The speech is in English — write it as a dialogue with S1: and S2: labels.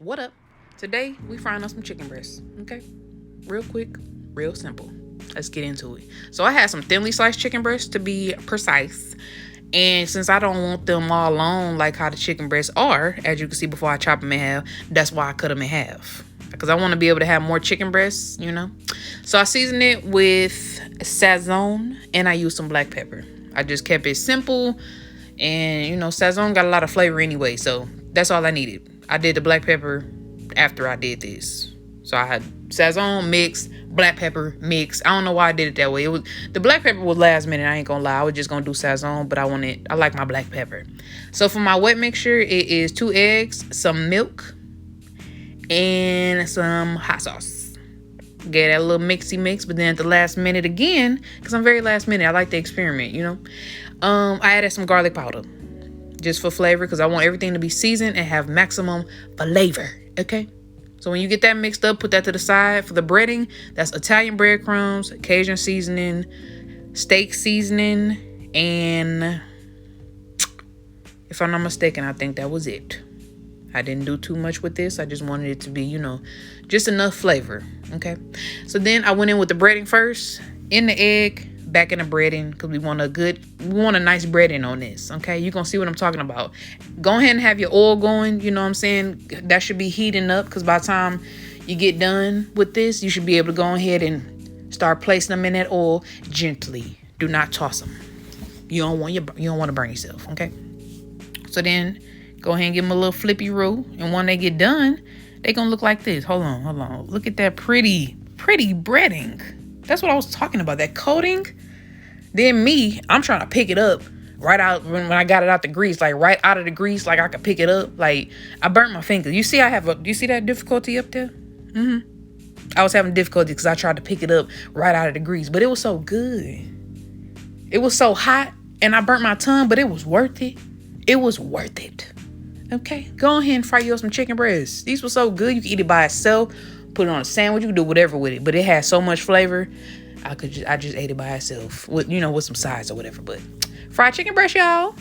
S1: What up? Today we frying up some chicken breasts. Okay, real quick, real simple. Let's get into it. So I had some thinly sliced chicken breasts to be precise. And since I don't want them all long like how the chicken breasts are, as you can see before I chop them in half, that's why I cut them in half. Because I want to be able to have more chicken breasts. So I seasoned it with Sazon and I used some black pepper. I just kept it simple. And, Sazon got a lot of flavor anyway. So that's all I needed. I did the black pepper after I did this. So I had Sazon mix, black pepper mix. I don't know why I did it that way. The black pepper was last minute. I ain't gonna lie. I was just gonna do Sazon, but I like my black pepper. So for my wet mixture, it is 2 eggs, some milk, and some hot sauce. Get that little mixy mix, but then at the last minute again, because I'm very last minute, I like to experiment, I added some garlic powder just for flavor because I want everything to be seasoned and have maximum flavor, okay? So when you get that mixed up, put that to the side. For the breading, that's Italian breadcrumbs, Cajun seasoning, steak seasoning, and if I'm not mistaken, I think that was it. I didn't do too much with this. I just wanted it to be, just enough flavor, okay? So then I went in with the breading first, in the egg, back in the breading, because we want a nice breading on this, okay? You're going to see what I'm talking about. Go ahead and have your oil going, you know what I'm saying? That should be heating up, because by the time you get done with this, you should be able to go ahead and start placing them in that oil gently. Do not toss them. You don't want to burn yourself, okay? So then go ahead and give them a little flippy roll, and when they get done, they going to look like this. Hold on. Look at that pretty breading. That's what I was talking about, that coating. Then I'm trying to pick it up right out when I got it out the grease, like right out of the grease, like I could pick it up. Like I burnt my finger. You see you see that difficulty up there? I was having difficulty because I tried to pick it up right out of the grease, but it was so good. It was so hot and I burnt my tongue, but it was worth it. It was worth it. Okay, go ahead and fry you up some chicken breasts. These were so good. You can eat it by itself, put it on a sandwich. You can do whatever with it, but it has so much flavor. I just ate it by itself with some sides or whatever. But fried chicken breast, y'all.